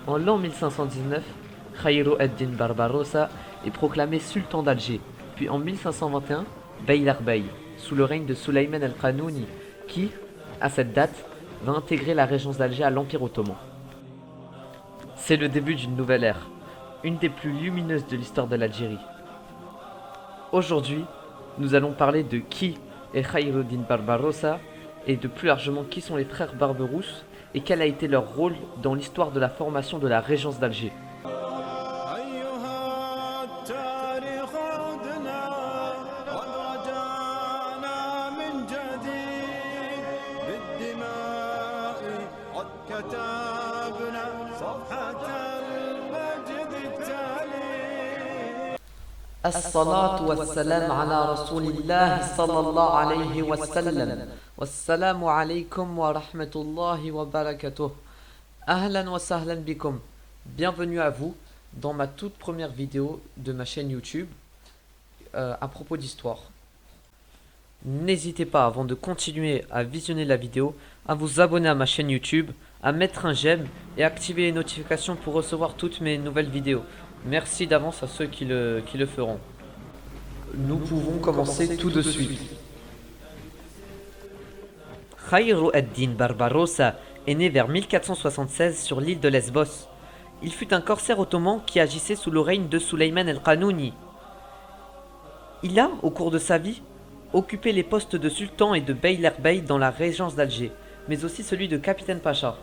En l'an 1519, Khayru ad-Din Barbarossa est proclamé sultan d'Alger, puis en 1521, Beylerbey, sous le règne de Sulayman al-Qanouni, qui, à cette date, va intégrer la régence d'Alger à l'Empire ottoman. C'est le début d'une nouvelle ère, une des plus lumineuses de l'histoire de l'Algérie. Aujourd'hui, nous allons parler de qui est Khayruddin Barbarossa et de plus largement qui sont les frères Barberousse et quel a été leur rôle dans l'histoire de la formation de la régence d'Alger. الصلاة والسلام على رسول الله صلى الله عليه وسلم والسلام عليكم ورحمة الله وبركاته أهلا وسهلا بكم. Bienvenue à vous dans ma toute première vidéo de ma chaîne YouTube à propos d'histoire. N'hésitez pas, avant de continuer à visionner la vidéo, à vous abonner à ma chaîne YouTube, à mettre un j'aime et à activer les notifications pour recevoir toutes mes nouvelles vidéos. Merci d'avance à ceux qui le feront. Nous pouvons commencer tout de suite. Khayru ad-Din Barbarossa est né vers 1476 sur l'île de Lesbos. Il fut un corsaire ottoman qui agissait sous le règne de Sulayman al-Qanouni. Il a, au cours de sa vie, occupé les postes de sultan et de beylerbey dans la régence d'Alger, mais aussi celui de capitaine pacha.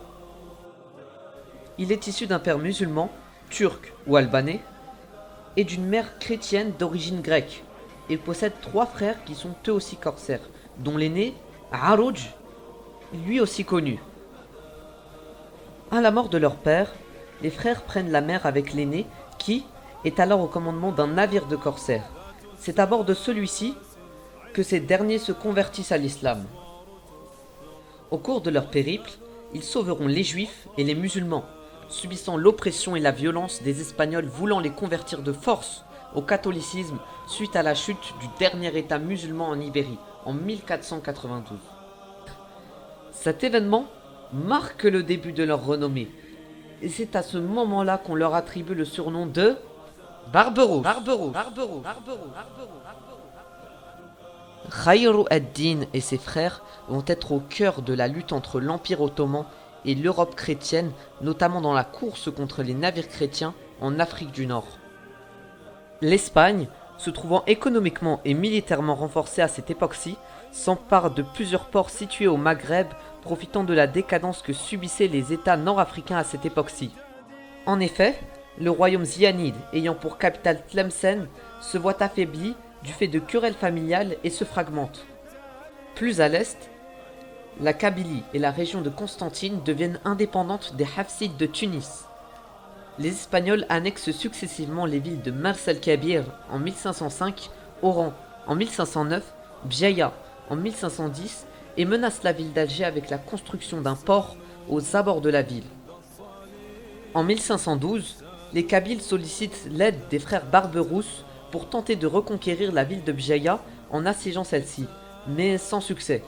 Il est issu d'un père musulman, turc ou albanais, et d'une mère chrétienne d'origine grecque. Il possède 3 frères qui sont eux aussi corsaires, dont l'aîné, Harouj, lui aussi connu. À la mort de leur père, les frères prennent la mer avec l'aîné qui est alors au commandement d'un navire de corsaires. C'est à bord de celui-ci que ces derniers se convertissent à l'islam. Au cours de leur périple, ils sauveront les juifs et les musulmans, subissant l'oppression et la violence des Espagnols voulant les convertir de force au catholicisme suite à la chute du dernier État musulman en Ibérie en 1492. Cet événement marque le début de leur renommée, et c'est à ce moment-là qu'on leur attribue le surnom de Barberousse. Khayru ad-Din et ses frères vont être au cœur de la lutte entre l'Empire ottoman et l'Europe chrétienne, notamment dans la course contre les navires chrétiens en Afrique du Nord. L'Espagne, se trouvant économiquement et militairement renforcée à cette époque-ci, s'empare de plusieurs ports situés au Maghreb, profitant de la décadence que subissaient les États nord-africains à cette époque-ci. En effet, le royaume zianide, ayant pour capitale Tlemcen, se voit affaibli du fait de querelles familiales et se fragmente. Plus à l'est, la Kabylie et la région de Constantine deviennent indépendantes des Hafsides de Tunis. Les Espagnols annexent successivement les villes de Mers el-Kébir en 1505, Oran en 1509, Bjaïa en 1510 et menacent la ville d'Alger avec la construction d'un port aux abords de la ville. En 1512, les Kabyles sollicitent l'aide des frères Barberousse pour tenter de reconquérir la ville de Bjaïa en assiégeant celle-ci, mais sans succès.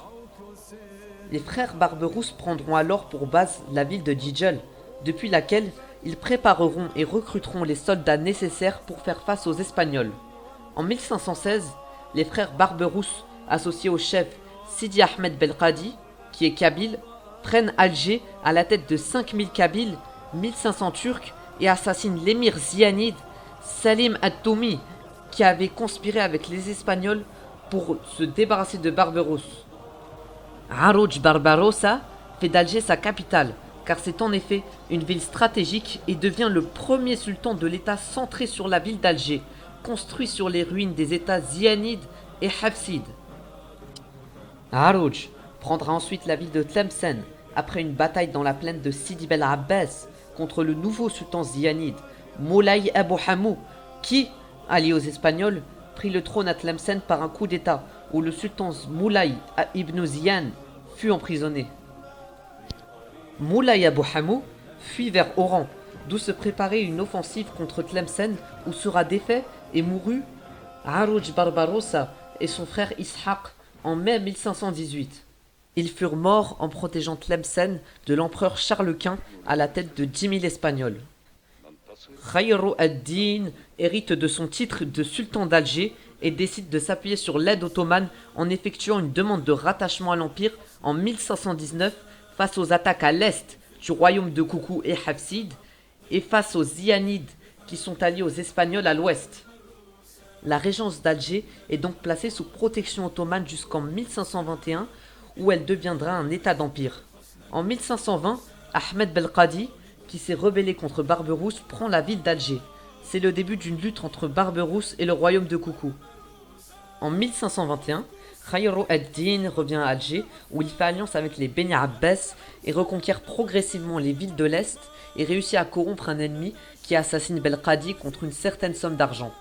Les frères Barberousse prendront alors pour base la ville de Djidjel, depuis laquelle ils prépareront et recruteront les soldats nécessaires pour faire face aux Espagnols. En 1516, les frères Barberousse, associés au chef Sidi Ahmed Belkadi, qui est kabyle, prennent Alger à la tête de 5000 Kabyles, 1500 Turcs et assassinent l'émir zianide Salim ad-Doumi, qui avait conspiré avec les Espagnols pour se débarrasser de Barberousse. Harouj Barbarossa fait d'Alger sa capitale, car c'est en effet une ville stratégique et devient le premier sultan de l'État centré sur la ville d'Alger, construit sur les ruines des États zianides et hafsides. Harouj prendra ensuite la ville de Tlemcen après une bataille dans la plaine de Sidi Bel Abbès contre le nouveau sultan zianide, Moulay Abou Hamou, qui, allié aux Espagnols, prit le trône à Tlemcen par un coup d'état où le sultan Moulay ibn Ziyan fut emprisonné. Moulay Abou Hamou fuit vers Oran, d'où se préparait une offensive contre Tlemcen où sera défait et mourut Harouj Barbarossa et son frère Ishaq en mai 1518. Ils furent morts en protégeant Tlemcen de l'empereur Charles Quint à la tête de 10 000 Espagnols. Khayr ad-Din hérite de son titre de sultan d'Alger et décide de s'appuyer sur l'aide ottomane en effectuant une demande de rattachement à l'Empire en 1519 face aux attaques à l'est du royaume de Koukou et Hafsid et face aux Zianides qui sont alliés aux Espagnols à l'ouest. La régence d'Alger est donc placée sous protection ottomane jusqu'en 1521 où elle deviendra un état d'empire. En 1520, Ahmed Belkadi, qui s'est rebellé contre Barberousse, prend la ville d'Alger. C'est le début d'une lutte entre Barberousse et le royaume de Koukou. En 1521, Khayr ad-Din revient à Alger où il fait alliance avec les Beni Abbas et reconquiert progressivement les villes de l'Est et réussit à corrompre un ennemi qui assassine Belkadi contre une certaine somme d'argent.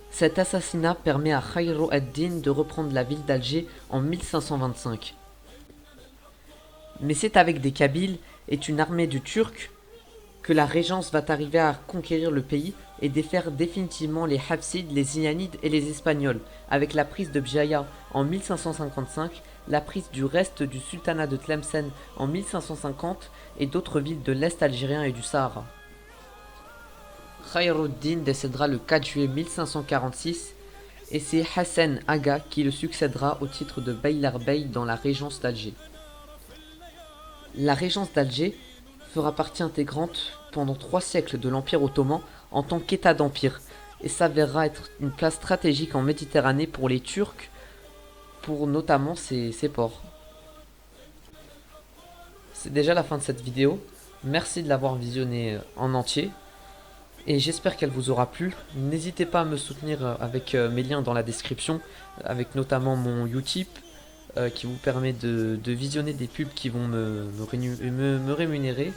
Cet assassinat permet à Khayr ad-Din de reprendre la ville d'Alger en 1525. Mais c'est avec des Kabyles et une armée de Turcs que la régence va arriver à conquérir le pays et défaire définitivement les Hafsides, les Zianides et les Espagnols, avec la prise de Bjaya en 1555, la prise du reste du sultanat de Tlemcen en 1550 et d'autres villes de l'Est algérien et du Sahara. Khayr ad-Din décédera le 4 juillet 1546 et c'est Hassan Aga qui le succédera au titre de Beylerbey dans la régence d'Alger. La régence d'Alger fera partie intégrante pendant 3 siècles de l'Empire ottoman en tant qu'État d'empire et s'avérera être une place stratégique en Méditerranée pour les Turcs, pour notamment ses ports. C'est déjà la fin de cette vidéo, merci de l'avoir visionnée en entier et j'espère qu'elle vous aura plu. N'hésitez pas à me soutenir avec mes liens dans la description, avec notamment mon Utip qui vous permet de visionner des pubs qui vont me rémunérer.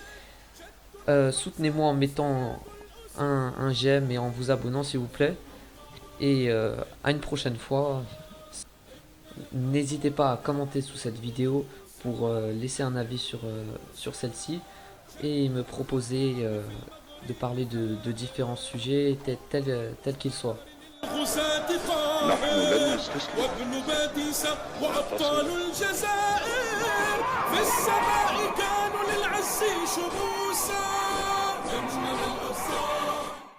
Soutenez-moi en mettant un j'aime et en vous abonnant s'il vous plaît. Et à une prochaine fois. N'hésitez pas à commenter sous cette vidéo pour laisser un avis sur celle-ci et me proposer de parler de différents sujets tels qu'ils soient. نحن لن نستسلم وابن باديسة وأبطال الجزائر في السماء كانوا للعز شموسا إننا الأبصار